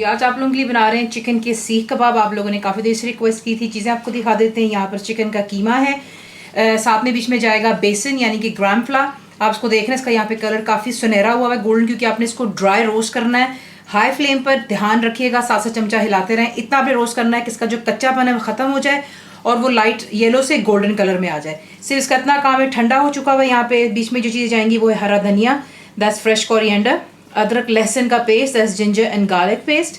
जी आज आप लोगों के लिए बना रहे हैं चिकन के सीख कबाब। आप लोगों ने काफ़ी देर से रिक्वेस्ट की थी, चीज़ें आपको दिखा देते हैं। यहाँ पर चिकन का कीमा है, साथ में बीच में जाएगा बेसन यानी कि ग्राम फ्ला। आप इसको देख रहे हैं, इसका यहाँ पे कलर काफ़ी सुनहरा हुआ है गोल्डन, क्योंकि आपने इसको ड्राई रोस्ट करना है। हाई फ्लेम पर ध्यान रखिएगा, 7 चमचा हिलाते रहें। इतना आपने रोस्ट करना है कि इसका जो कच्चापन है वो ख़त्म हो जाए और वो लाइट येलो से गोल्डन कलर में आ जाए। सिर्फ इसका इतना काम है। ठंडा हो चुका हुआ यहाँ पे। बीच में जो चीज़ें जाएंगी वो है हरा धनिया, दैट्स फ्रेश कोरिएंडर, अदरक लहसुन का paste, that's ginger and garlic paste,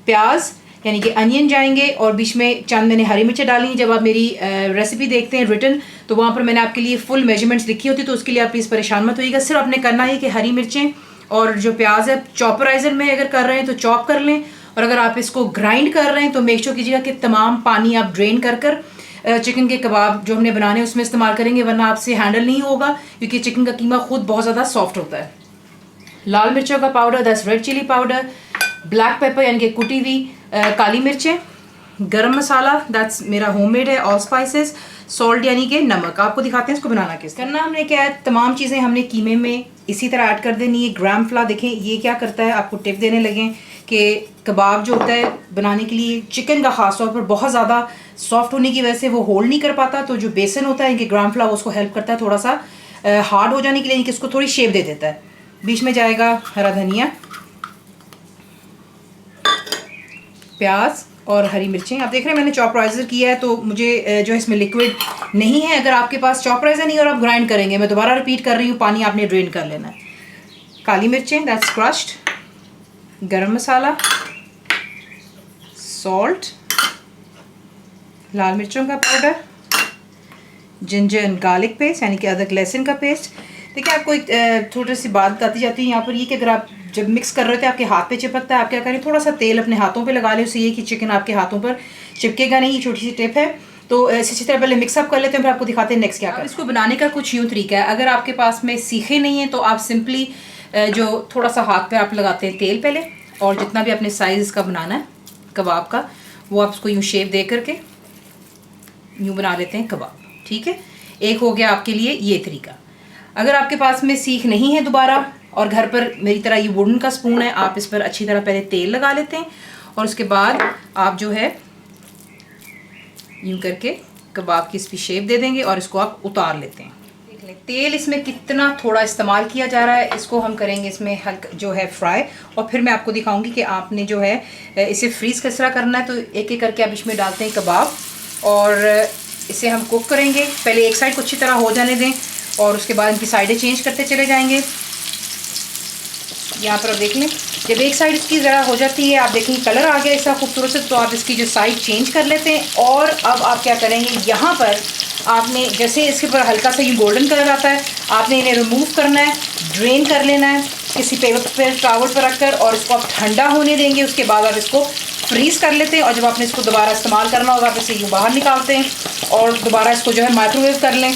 प्याज यानी कि अनियन जाएंगे, और बीच में चंद मैंने हरी मिर्चें डाली हैं। जब आप मेरी रेसिपी देखते हैं रिटन, तो वहाँ पर मैंने आपके लिए फुल मेजरमेंट्स लिखी होती, तो उसके लिए आप प्लीज़ परेशान मत होइएगा। सिर्फ आपने करना है कि हरी मिर्चें और जो प्याज है चॉपराइजर में अगर कर रहे हैं तो चॉप कर लें, और अगर आप इसको ग्राइंड कर रहे हैं तो मेक श्योर कीजिएगा कि तमाम पानी आप ड्रेन कर चिकन के कबाब जो हमने बनाने हैं उसमें इस्तेमाल करेंगे, वरना आपसे हैंडल नहीं होगा, क्योंकि चिकन का कीमा खुद बहुत ज़्यादा सॉफ्ट होता है। लाल मिर्चों का powder, that's red chilli powder, black pepper यानी कि कुटी हुई काली मिर्चें, गरम मसाला दैट्स मेरा होममेड है, ऑल स्पाइसेस, सॉल्ट यानी कि नमक। आपको दिखाते हैं इसको बनाना कैसे। करना हमने क्या है, तमाम चीज़ें हमने कीमे में इसी तरह ऐड कर देनी है। ग्राम फ्ला देखें ये क्या करता है, आपको टिप देने लगे कि कबाब जो होता है बनाने के लिए चिकन का ख़ास तौर पर बहुत ज़्यादा सॉफ्ट होने की वजह से वो होल्ड नहीं कर पाता, तो जो बेसन होता है इनके ग्राम फ्ला उसको हेल्प करता है थोड़ा सा हार्ड हो जाने के लिए, इसको थोड़ी शेप दे देता है। बीच में जाएगा हरा धनिया, प्याज और हरी मिर्चें। आप देख रहे हैं मैंने चॉपराइजर किया है, तो मुझे जो इसमें लिक्विड नहीं है। अगर आपके पास चॉपराइजर नहीं और आप ग्राइंड करेंगे, मैं दोबारा रिपीट कर रही हूँ, पानी आपने ड्रेन कर लेना है। काली मिर्चें दैट्स क्रश्ड, गरम मसाला, सॉल्ट, लाल मिर्चों का powder, ginger and garlic paste यानी कि अदरक लहसुन का पेस्ट। देखिए आपको एक छोटी सी बात बताती जाती है यहाँ पर, ये कि अगर आप जब मिक्स कर रहे थे आपके हाथ पे चिपकता है, आप क्या करें, थोड़ा सा तेल अपने हाथों पे लगा लें, उससे ये कि चिकन आपके हाथों पर चिपकेगा नहीं। ये छोटी सी टिप है। तो इसी तरह पहले मिक्सअप कर लेते हैं, फिर आपको दिखाते हैं नेक्स्ट क्या करें। इसको बनाने का कुछ यूँ तरीका है, अगर आपके पास में सीखे नहीं है तो आप सिंपली जो थोड़ा सा हाथ पे आप लगाते हैं तेल पहले, और जितना भी अपने साइज़ का बनाना है कबाब का, वो आप उसको यूँ शेप दे करके यूँ बना लेते हैं कबाब। ठीक है, एक हो गया आपके लिए ये तरीका। अगर आपके पास में सीख नहीं है दोबारा, और घर पर मेरी तरह ये वुडन का स्पून है, आप इस पर अच्छी तरह पहले तेल लगा लेते हैं, और उसके बाद आप जो है यूँ करके कबाब की इसकी शेप दे देंगे और इसको आप उतार लेते हैं। देख लें तेल इसमें कितना थोड़ा इस्तेमाल किया जा रहा है। इसको हम करेंगे इसमें हल्का जो है फ्राई, और फिर मैं आपको दिखाऊंगी कि आपने जो है इसे फ्रीज़ किस तरह करना है। तो एक एक करके आप इसमें डालते हैं कबाब, और इसे हम कुक करेंगे। पहले एक साइड को अच्छी तरह हो जाने दें, और उसके बाद इनकी साइडें चेंज करते चले जाएंगे। यहाँ पर आप देख लें, जब एक साइड इसकी ज़रा हो जाती है, आप देखेंगे कलर आ गया इसका खूबसूरत से, तो आप इसकी जो साइड चेंज कर लेते हैं। और अब आप क्या करेंगे, यहाँ पर आपने जैसे इसके ऊपर हल्का सा ये गोल्डन कलर आता है, आपने इन्हें रिमूव करना है, ड्रेन कर लेना है किसी पेपर पर, टावल पर रख कर, और इसको आप ठंडा होने देंगे। उसके बाद आप इसको फ्रीज़ कर लेते हैं, और जब आपने इसको दोबारा इस्तेमाल करना होगा आप इसे यूँ बाहर निकालते हैं, और दोबारा इसको जो है माइक्रोवेव कर लें,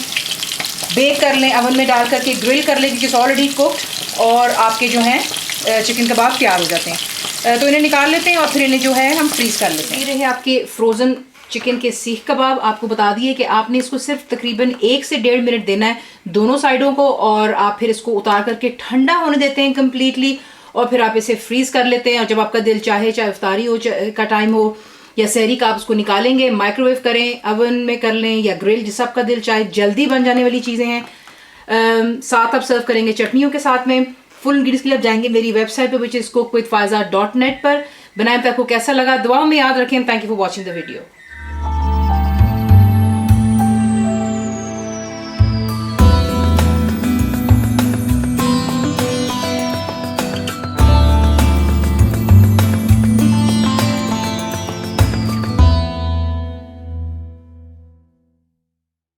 बेक कर लें, अवन में डाल करके ग्रिल कर लें, क्योंकि ऑलरेडी कुक्ड, और आपके जो हैं चिकन कबाब तैयार हो जाते हैं। तो इन्हें निकाल लेते हैं, और फिर इन्हें जो है हम फ्रीज़ कर लेते हैं। ये रहे आपके फ्रोज़न चिकन के सीख कबाब। आपको बता दिए कि आपने इसको सिर्फ तकरीबन 1 से 1.5 मिनट देना है दोनों साइडों को, और आप फिर इसको उतार करके ठंडा होने देते हैं कम्प्लीटली, और फिर आप इसे फ्रीज़ कर लेते हैं। और जब आपका दिल चाहे, चाहे इफ्तारी हो का टाइम हो या सहरी का, आप उसको निकालेंगे, माइक्रोवेव करें, अवन में कर लें या ग्रिल, जिस आपका दिल चाहे। जल्दी बन जाने वाली चीज़ें हैं। साथ आप सर्व करेंगे चटनियों के साथ में। फुल इंग्रीडिएंट्स के लिए आप जाएंगे मेरी वेबसाइट पर, which is cooked with faiza.net पर। बनाएं तो आपको कैसा लगा, दुआओं में याद रखें। Thank you for watching the video.